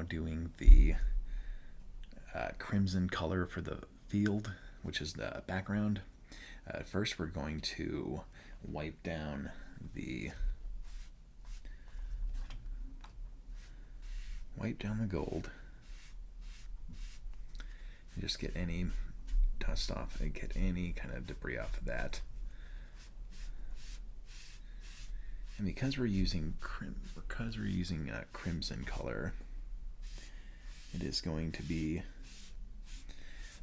doing the crimson color for the field, which is the background. First, we're going to wipe down the gold. And just get any dust off and get any kind of debris off of that. And because we're using crimson color, it is going to be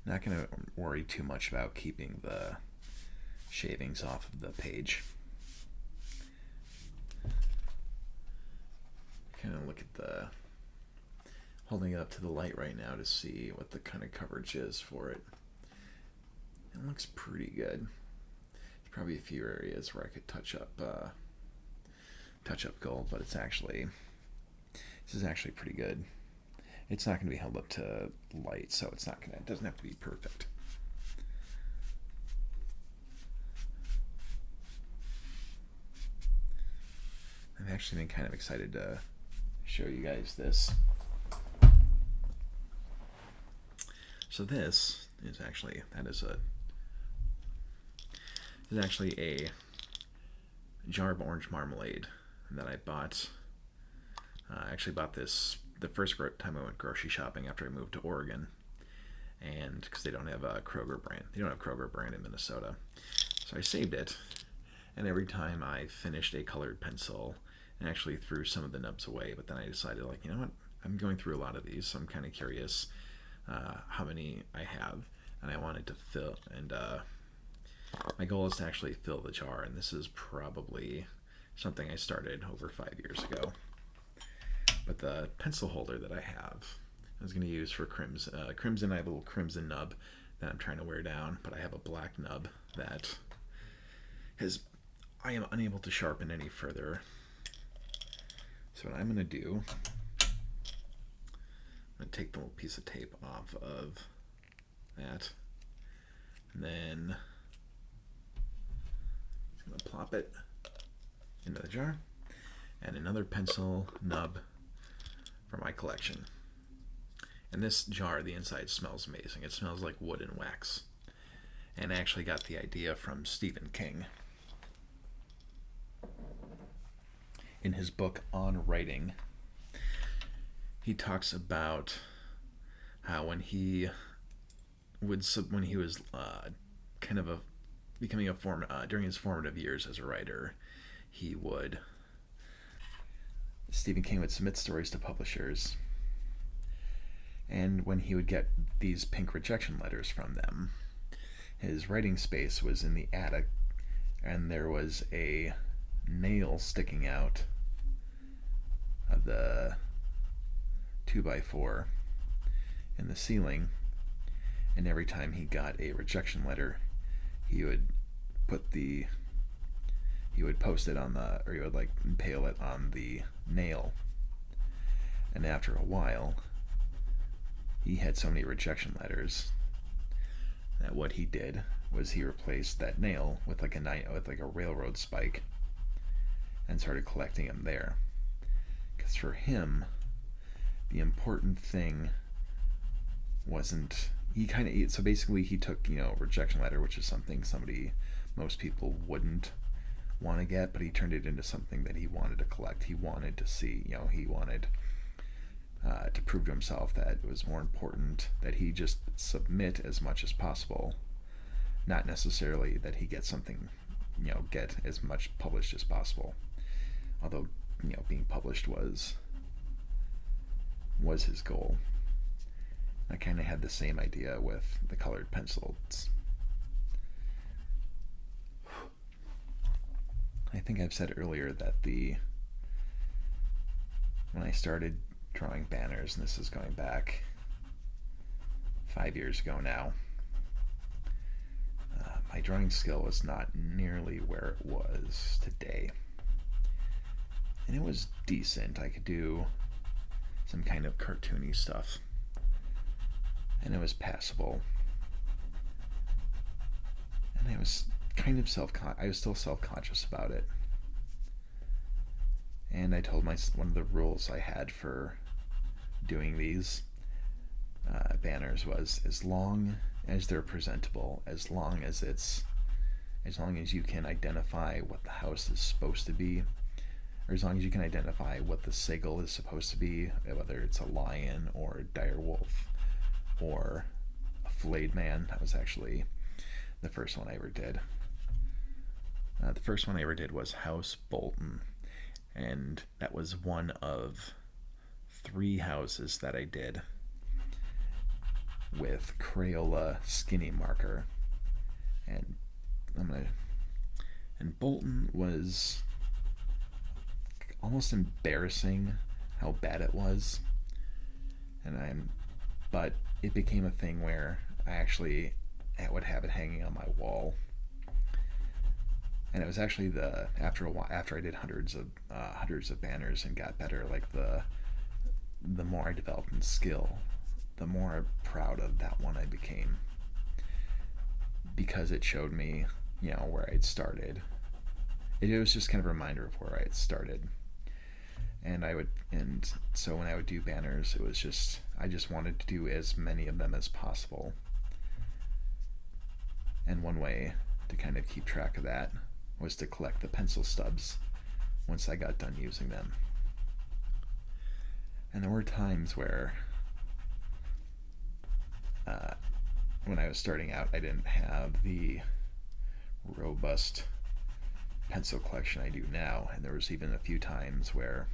not going to worry too much about keeping the shavings off of the page. Kind of look at the holding it up to the light right now to see what the kind of coverage is for it. It looks pretty good. There's probably a few areas where I could touch up gold, but this is actually pretty good. It's not going to be held up to light, so it doesn't have to be perfect. I've actually been kind of excited to show you guys this. So this is actually a jar of orange marmalade that I bought. I actually bought this the first time I went grocery shopping after I moved to Oregon, and because they don't have a Kroger brand in Minnesota, so I saved it. And every time I finished a colored pencil, I actually threw some of the nubs away. But then I decided, like, you know what? I'm going through a lot of these, so I'm kind of curious how many I have, and I wanted to fill. And my goal is to actually fill the jar, and this is probably something I started over 5 years ago. But the pencil holder that I have, I was going to use for crimson. I have a little crimson nub that I'm trying to wear down, but I have a black nub that I am unable to sharpen any further. So what I'm going to do, I'm going to take the little piece of tape off of that, and then I'm going to plop it into the jar, and another pencil nub for my collection. And this jar, the inside smells amazing. It smells like wood and wax. And I actually got the idea from Stephen King. In his book On Writing, he talks about how when he was kind of becoming during his formative years as a writer, Stephen King would submit stories to publishers, and when he would get these pink rejection letters from them, his writing space was in the attic, and there was a nail sticking out of the 2x4 in the ceiling, and every time he got a rejection letter, he would post it he would like impale it on the nail. And after a while, he had so many rejection letters that what he did was he replaced that nail with like a railroad spike and started collecting them there. Because for him, the important thing wasn't so basically he took rejection letter, which is something most people wouldn't want to get, but he turned it into something that he wanted to collect. He wanted to see, he wanted to prove to himself that it was more important that he just submit as much as possible, not necessarily that he get something, get as much published as possible. Although, being published was his goal. I kind of had the same idea with the colored pencils. I think I've said earlier that when I started drawing banners, and this is going back 5 years ago now, my drawing skill was not nearly where it was today. And it was decent. I could do some kind of cartoony stuff, and it was passable. And I was still self-conscious about it. And I told one of the rules I had for doing these banners was, as long as they're presentable, as long as you can identify what the house is supposed to be, or as long as you can identify what the sigil is supposed to be, whether it's a lion or a dire wolf or a flayed man. That was actually the first one I ever did. The first one I ever did was House Bolton, and that was one of 3 houses that I did with Crayola skinny marker, and Bolton was almost embarrassing how bad it was, but it became a thing where I would have it hanging on my wall. And it was actually after I did hundreds of banners and got better, like the more I developed in skill, the more proud of that one I became, because it showed me, where I'd started. It was just kind of a reminder of where I had started. And so when I would do banners, it was just, I just wanted to do as many of them as possible. And one way to kind of keep track of that was to collect the pencil stubs once I got done using them. And there were times where when I was starting out, I didn't have the robust pencil collection I do now, and there was even a few times where,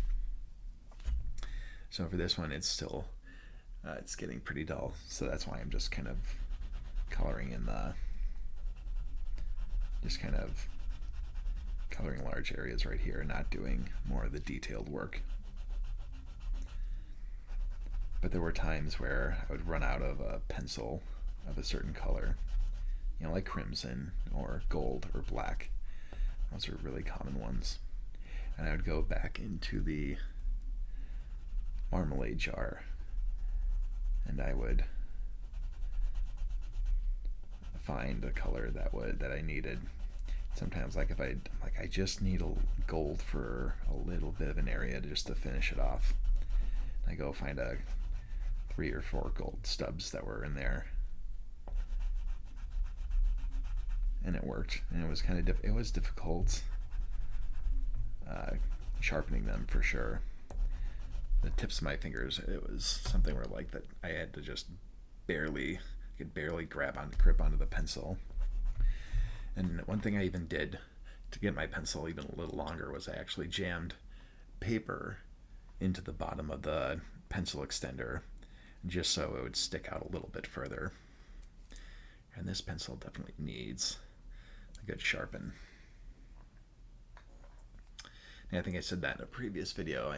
so for this one it's still it's getting pretty dull, so that's why I'm just kind of coloring in coloring large areas right here, not doing more of the detailed work. But there were times where I would run out of a pencil of a certain color, like crimson or gold or black. Those are really common ones. And I would go back into the marmalade jar, and I would find a color that I needed. Sometimes, like, if I just need a gold for a little bit of an area just to finish it off, I go find 3 or 4 gold stubs that were in there, and it worked. And it was kind of it was difficult sharpening them, for sure. The tips of my fingers, it was something where, like, that I had to just could barely grip onto the pencil. And one thing I even did to get my pencil even a little longer was I actually jammed paper into the bottom of the pencil extender, just so it would stick out a little bit further. And this pencil definitely needs a good sharpen. And I think I said that in a previous video.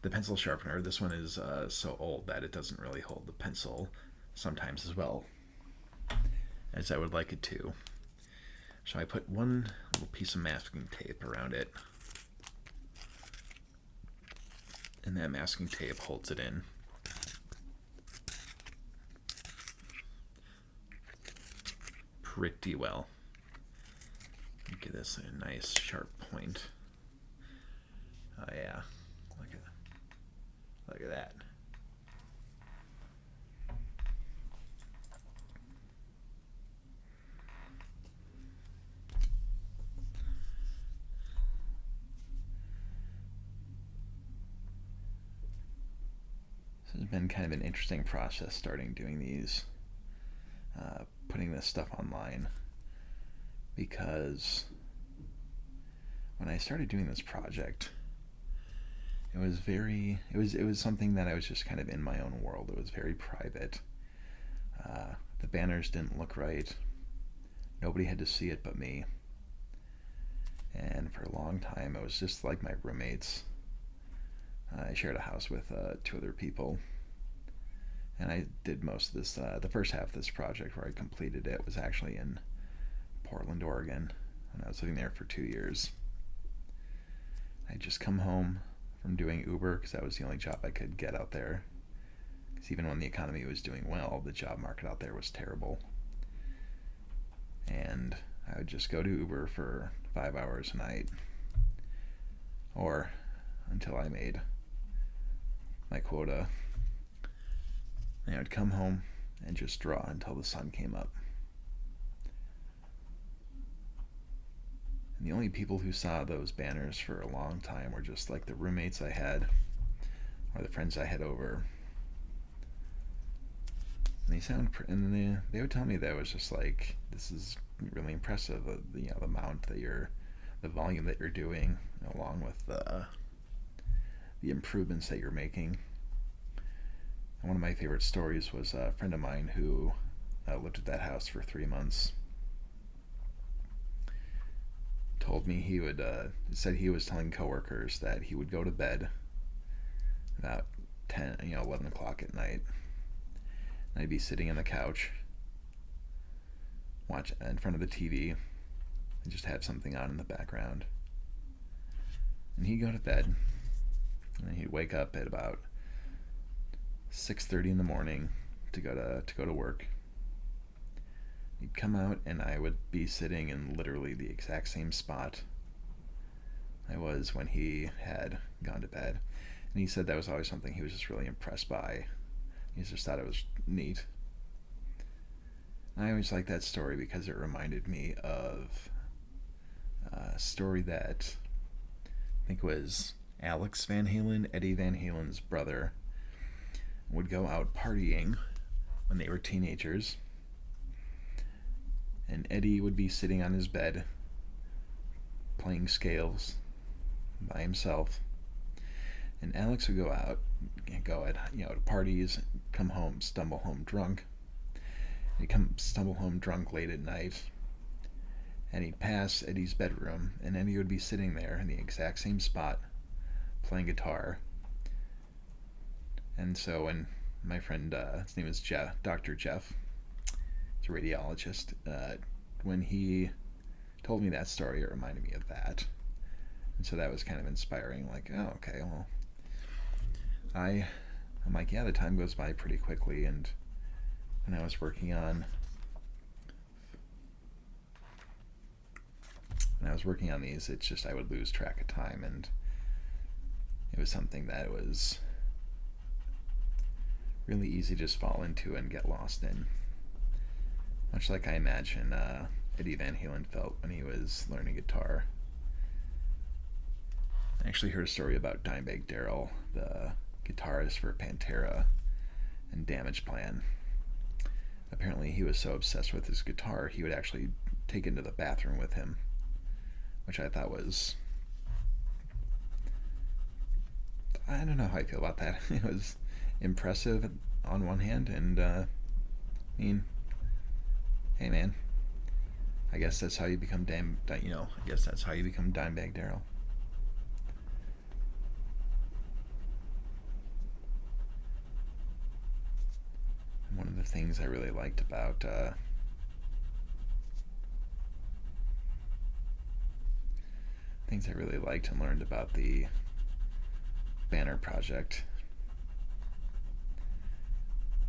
The pencil sharpener, this one is so old that it doesn't really hold the pencil sometimes as well as I would like it to. So I put one little piece of masking tape around it, and that masking tape holds it in. Pretty well. Give this a nice sharp point. Oh yeah, look at that. So it's been kind of an interesting process starting doing these, putting this stuff online, because when I started doing this project, it was something that I was just kind of in my own world. It was very private. The banners didn't look right. Nobody had to see it but me. And for a long time, it was just like my roommates. I shared a house with 2 other people, and I did most of this. The first half of this project, where I completed it, was actually in Portland, Oregon, and I was living there for 2 years. I'd just come home from doing Uber, because that was the only job I could get out there. Because even when the economy was doing well, the job market out there was terrible. And I would just go to Uber for 5 hours a night, or until I made my quota And I would come home and just draw until the sun came up. And the only people who saw those banners for a long time were just like the roommates I had or the friends I had over. And they would tell me that it was just like, this is really impressive, the amount that the volume that you're doing, along with the improvements that you're making. And one of my favorite stories was a friend of mine who lived at that house for 3 months. Told me said he was telling coworkers that he would go to bed about 11 o'clock at night. And I'd be sitting on the couch, watch in front of the TV, and just have something on in the background. And he'd go to bed, and then he'd wake up at about 6:30 in the morning to go to work. He'd come out, and I would be sitting in literally the exact same spot I was when he had gone to bed. And he said that was always something he was just really impressed by. He just thought it was neat. I always liked that story because it reminded me of a story that I think was Alex Van Halen, Eddie Van Halen's brother, would go out partying when they were teenagers. And Eddie would be sitting on his bed playing scales by himself. And Alex would go to parties, come home, stumble home drunk. He'd stumble home drunk late at night, and he'd pass Eddie's bedroom, and Eddie would be sitting there in the exact same spot, playing guitar. And so when my friend, his name is Dr. Jeff, he's a radiologist, when he told me that story, it reminded me of that. And so that was kind of inspiring, like, oh, okay, well, I'm like, yeah, the time goes by pretty quickly. And when I was working on these, it's just I would lose track of time, and it was something that was really easy to just fall into and get lost in, much like I imagine Eddie Van Halen felt when he was learning guitar. I actually heard a story about Dimebag Darrell, the guitarist for Pantera and Damage Plan. Apparently he was so obsessed with his guitar he would actually take it into the bathroom with him, which I thought was, I don't know how I feel about that. It was impressive on one hand, and I mean, hey man, I guess that's how you become I guess that's how you become Dimebag Darrell. One of the things I really liked about and learned about the Banner Project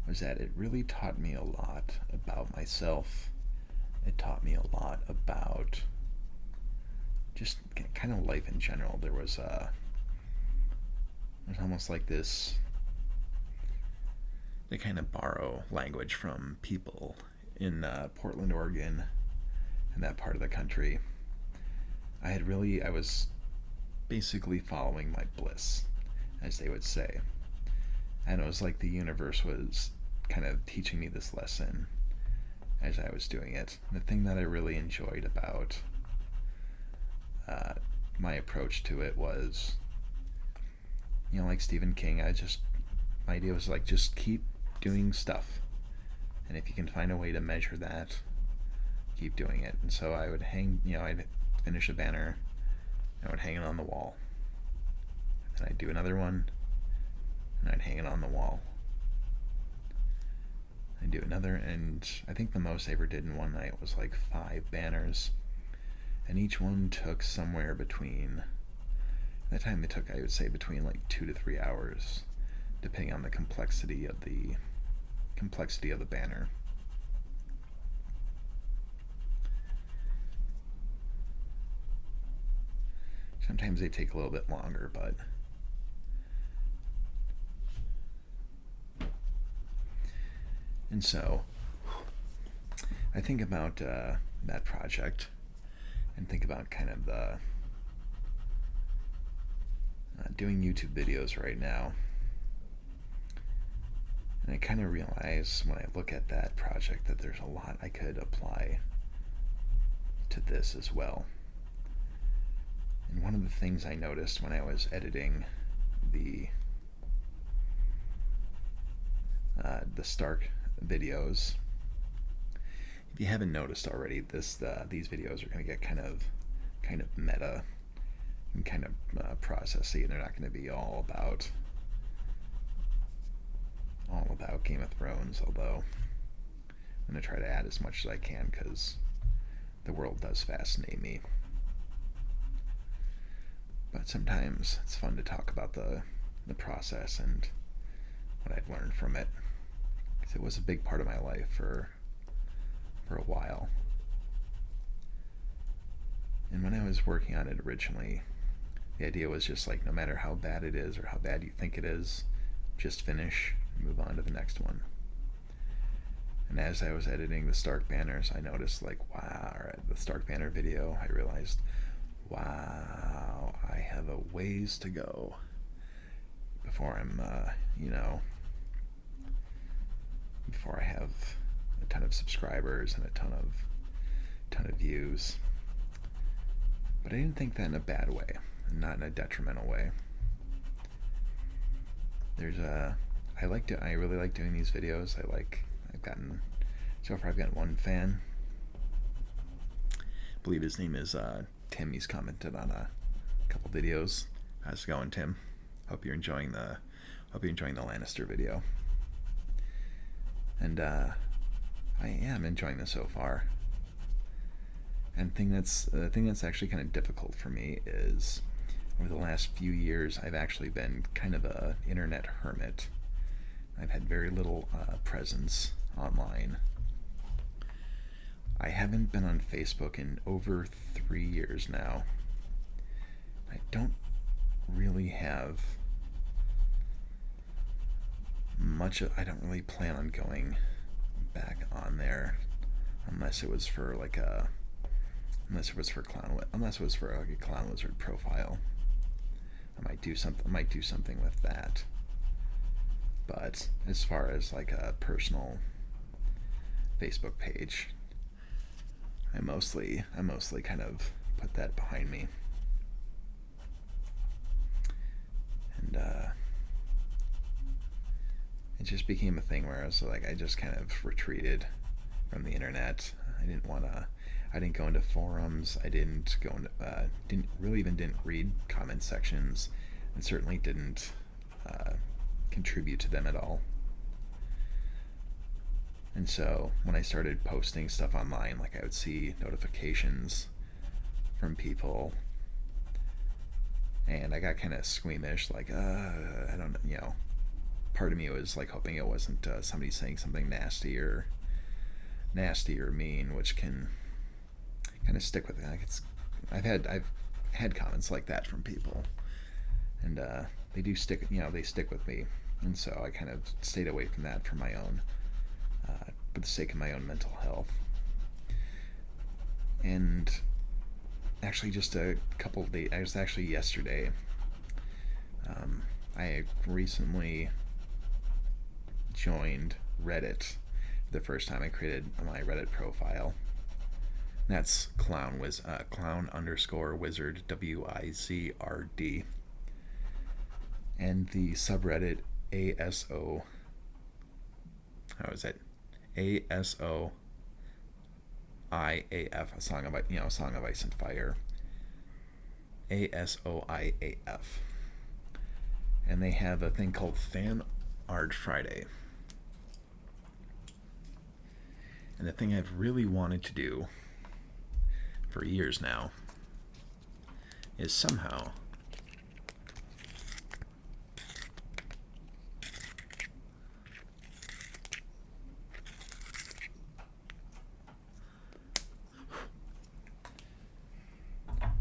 was that it really taught me a lot about myself. It taught me a lot about just kind of life in general. There's almost like this, they kind of borrow language from people in Portland, Oregon, and that part of the country. I was basically following my bliss, as they would say. And it was like the universe was kind of teaching me this lesson as I was doing it. The thing that I really enjoyed about my approach to it was, like Stephen King, my idea was like, just keep doing stuff. And if you can find a way to measure that, keep doing it. And so I would I'd finish a banner, and I would hang it on the wall. And I'd do another one, and I'd hang it on the wall. I'd do another, and I think the most I ever did in one night was like 5 banners. And each one took somewhere between, the time they took, I would say between like 2 to 3 hours, depending on the complexity of the banner. Sometimes they take a little bit longer, but And so I think about that project and think about kind of the doing YouTube videos right now. And I kind of realize when I look at that project that there's a lot I could apply to this as well. And one of the things I noticed when I was editing the Stark videos, if you haven't noticed already, these videos are going to get kind of meta and kind of processy. They're not going to be all about Game of Thrones, although I'm going to try to add as much as I can because the world does fascinate me. But sometimes it's fun to talk about the process and what I've learned from it, because it was a big part of my life for a while. And when I was working on it originally, the idea was just like, no matter how bad it is or how bad you think it is, just finish and move on to the next one. And as I was editing the Stark banners, I noticed, like, wow, or the Stark banner video, I realized, wow, I have a ways to go before I'm, before I have a ton of subscribers and a ton of views. But I didn't think that in a bad way, not in a detrimental way. I really like doing these videos. So far I've gotten one fan. I believe his name is Tim. He's commented on a couple videos. How's it going, Tim? Hope you're enjoying the Lannister video. And I am enjoying this so far. And the thing that's actually kind of difficult for me is, over the last few years, I've actually been kind of a internet hermit. I've had very little presence online. I haven't been on Facebook in over 3 years now. I don't really have much. I don't really plan on going back on there unless it was for like a Clown Wizard profile. I might do something with that. But as far as like a personal Facebook page, I mostly kind of put that behind me. And it just became a thing where I just kind of retreated from the internet. I didn't go into forums. I didn't didn't read comment sections, and certainly didn't contribute to them at all. And so when I started posting stuff online, like, I would see notifications from people, and I got kind of squeamish, like, I don't know, part of me was like hoping it wasn't somebody saying something nasty or mean, which can kind of stick with me. Like, I've had comments like that from people, and they do stick. They stick with me, and so I kind of stayed away from that for my own, for the sake of my own mental health. And actually, just a couple of days. I was actually yesterday. I recently joined Reddit. The first time I created my Reddit profile. That's clown _ wizard WIZRD. And the subreddit ASO. How is it? ASOIAF, a song of ice and fire. ASOIAF. And they have a thing called Fan Art Friday. And the thing I've really wanted to do for years now is somehow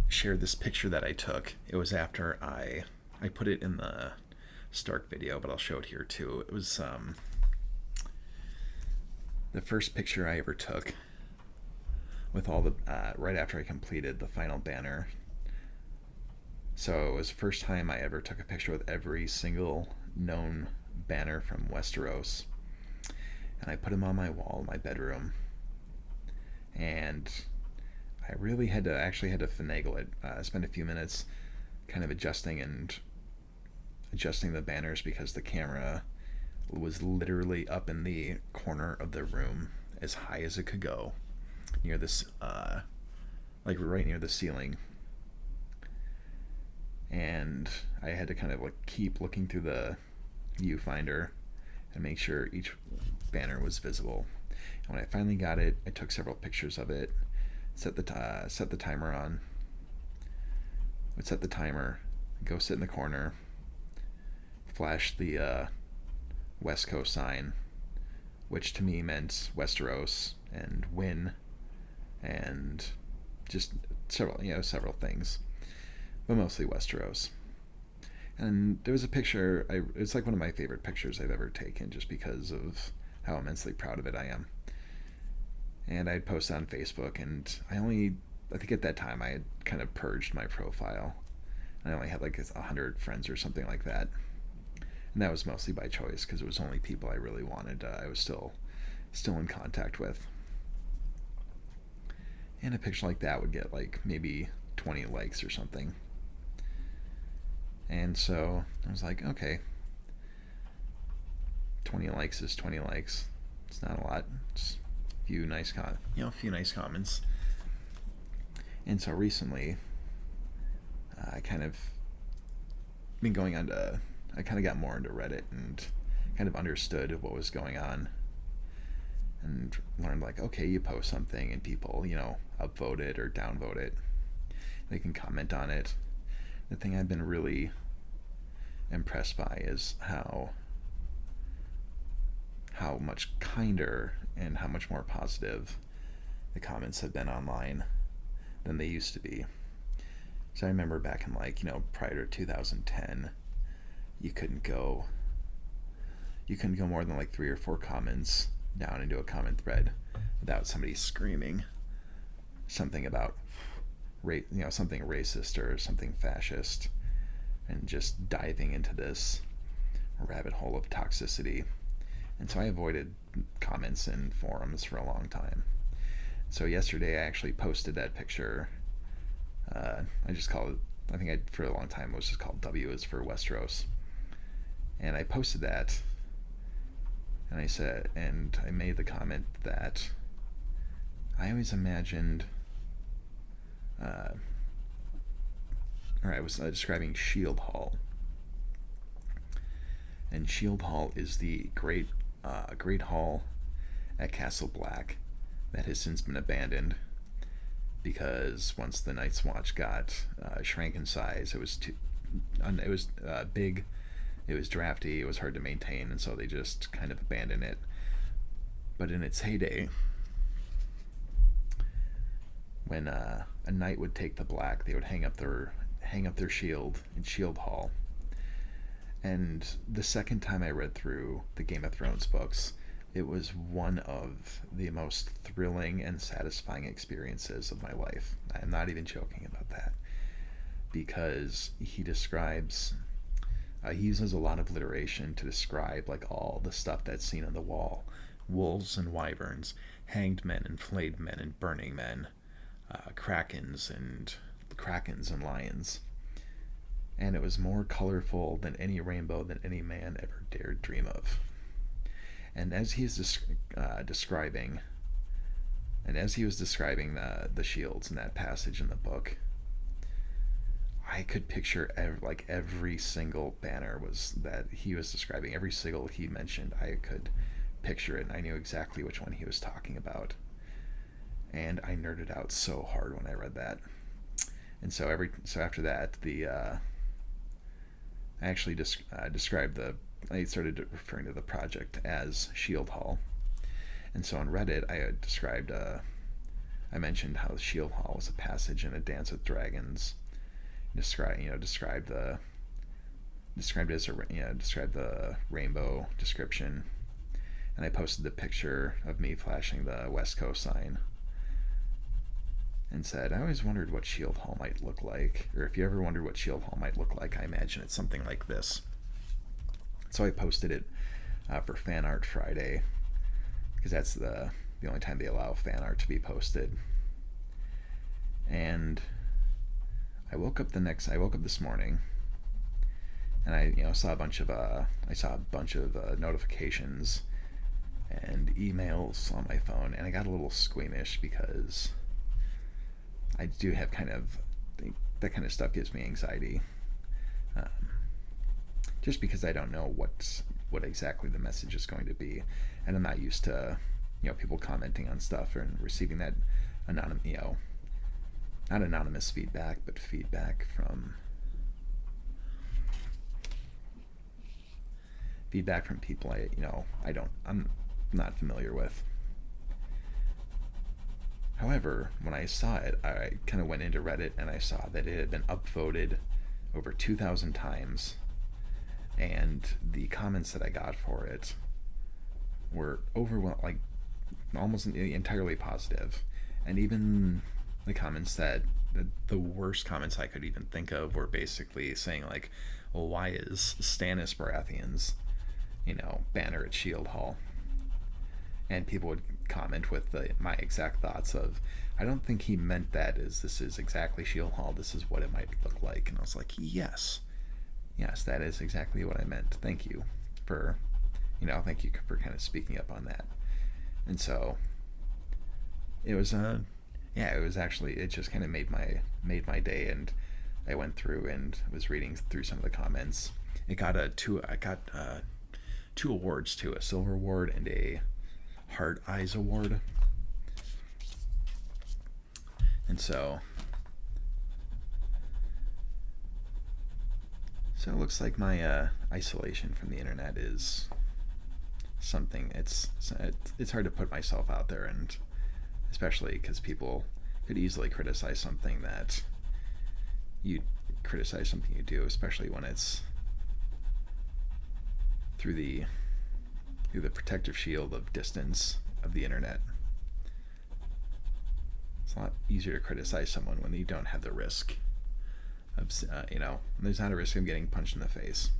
share this picture that I took. It was after I put it in the Stark video, but I'll show it here too. It was the first picture I ever took with all the right after I completed the final banner. So it was the first time I ever took a picture with every single known banner from Westeros, and I put them on my wall in my bedroom. And I really had to finagle it. Spend a few minutes kind of adjusting the banners because the camera was literally up in the corner of the room as high as it could go, near this like right near the ceiling. And I had to kind of like keep looking through the viewfinder and make sure each banner was visible. And when I finally got it, I took several pictures of it, set the timer on, would set the timer, go sit in the corner, flash the West Coast sign, which to me meant Westeros and win, and just several things, but mostly Westeros. And there was a picture. It's like one of my favorite pictures I've ever taken, just because of how immensely proud of it I am. And I'd post on Facebook, and I think at that time I had kind of purged my profile. I only had like 100 friends or something like that. And that was mostly by choice, because it was only people I really wanted. I was still in contact with. And a picture like that would get like maybe 20 likes or something. And so I was like, okay, 20 likes is 20 likes. It's not a lot. It's a few nice comments. And so recently, I kind of been going on to. I kind of got more into Reddit and kind of understood what was going on, and learned like, okay, you post something and people, upvote it or downvote it. They can comment on it. The thing I've been really impressed by is how much kinder and how much more positive the comments have been online than they used to be. So I remember back in prior to 2010, you couldn't go more than like 3 or 4 comments down into a comment thread without somebody screaming something about something racist or something fascist, and just diving into this rabbit hole of toxicity. And so I avoided comments in forums for a long time. So yesterday I actually posted that picture. I just called it, I think for a long time it was just called W is for Westeros. And I posted that, and I made the comment that I always imagined, I was describing Shield Hall. And Shield Hall is the great hall at Castle Black that has since been abandoned, because once the Night's Watch got shrank in size, it was big, it was drafty, it was hard to maintain, and so they just kind of abandoned it. But in its heyday, when a knight would take the Black, they would hang up their shield in Shield Hall. And the second time I read through the Game of Thrones books, it was one of the most thrilling and satisfying experiences of my life. I'm not even joking about that, because he uses a lot of alliteration to describe like all the stuff that's seen on the wall: wolves and wyverns, hanged men and flayed men and burning men, krakens and lions. And it was more colorful than any rainbow that any man ever dared dream of. And as he was describing the shields in that passage in the book, I could picture every single banner that he was describing, every single he mentioned. I could picture it, and I knew exactly which one he was talking about. And I nerded out so hard when I read that. And so after that, I actually I started referring to the project as Shield Hall. And so on Reddit, I mentioned how the Shield Hall was a passage in A Dance with Dragons. Described the rainbow description, and I posted the picture of me flashing the West Coast sign and said, I always wondered what Shield Hall might look like, or if you ever wondered what Shield Hall might look like, I imagine it's something like this. So I posted it for Fan Art Friday, because that's the only time they allow fan art to be posted. And I woke up this morning, and I saw a bunch of notifications and emails on my phone, and I got a little squeamish because I do have that kind of stuff gives me anxiety, just because I don't know what exactly the message is going to be, and I'm not used to people commenting on stuff and receiving that not anonymous feedback, but feedback from people I'm not familiar with. However, when I saw it, I kind of went into Reddit and I saw that it had been upvoted over 2,000 times, and the comments that I got for it were almost entirely positive, and even the comments the worst comments I could even think of were basically saying like, well, why is Stannis Baratheon's banner at Shield Hall? And people would comment with my exact thoughts of, I don't think he meant that as this is exactly Shield Hall, this is what it might look like. And I was like, yes, that is exactly what I meant. Thank you for kind of speaking up on that. And so it was it just kind of made my day. And I went through and was reading through some of the comments. I got two awards too, a silver award and a Heart Eyes award. And so it looks like my isolation from the internet is something. It's hard to put myself out there, and especially because people could easily criticize something you do, especially when it's through the protective shield of distance of the internet. It's a lot easier to criticize someone when you don't have the risk of there's not a risk of getting punched in the face.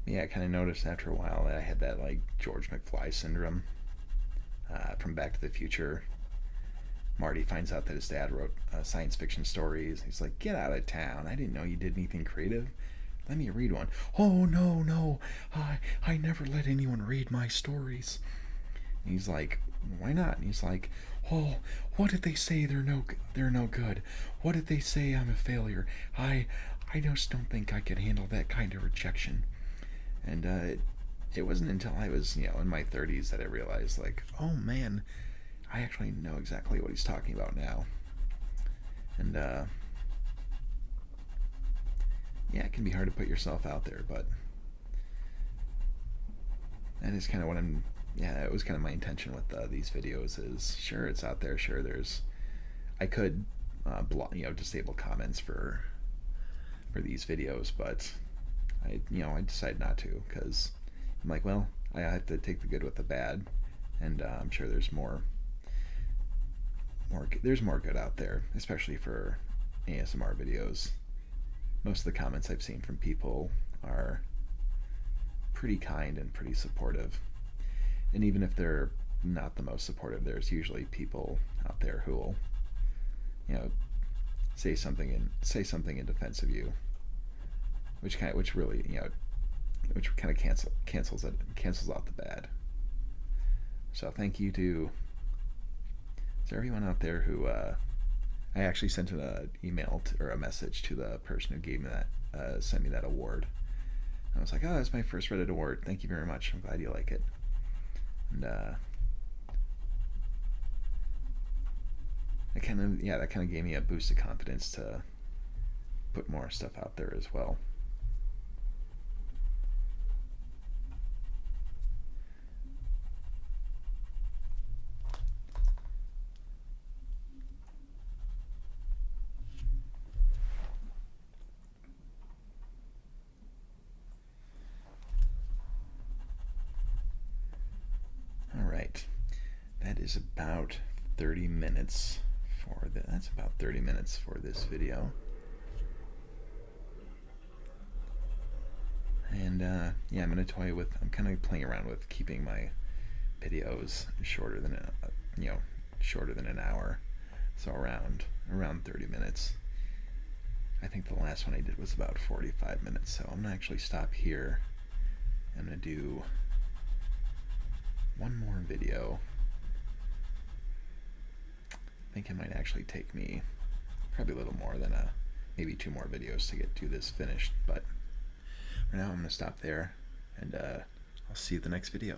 Yeah, I kind of noticed after a while that I had that George McFly syndrome from Back to the Future. Marty finds out that his dad wrote science fiction stories. He's like, get out of town. I didn't know you did anything creative. Let me read one. Oh, no. I never let anyone read my stories. And he's like, why not? And he's like, oh, what if they say they're no good? What if they say I'm a failure? I just don't think I could handle that kind of rejection. And it wasn't until I was, in my 30s that I realized, oh man, I actually know exactly what he's talking about now. And it can be hard to put yourself out there, but that is kind of what it was kind of my intention with these videos is, sure, it's out there, sure, I could disable comments for these videos, but I decided not to, because I'm like, well, I have to take the good with the bad, and I'm sure there's more good out there, especially for ASMR videos. Most of the comments I've seen from people are pretty kind and pretty supportive, and even if they're not the most supportive, there's usually people out there who will say something in defense of you, which kind of cancels out the bad. So thank you to everyone out there who I actually sent an email or a message to the person who gave me that sent me that award. I was like, oh, that's my first Reddit award. Thank you very much. I'm glad you like it. And that kind of gave me a boost of confidence to put more stuff out there as well. Alright, that is about 30 minutes that's about 30 minutes for this video. And yeah, I'm kind of playing around with keeping my videos shorter than shorter than an hour, so around 30 minutes. I think the last one I did was about 45 minutes, so I'm gonna actually stop here. I'm gonna do one more video. I think it might actually take me probably a little more than maybe 2 more videos to get to this finished, but for now I'm going to stop there, and I'll see you at the next video.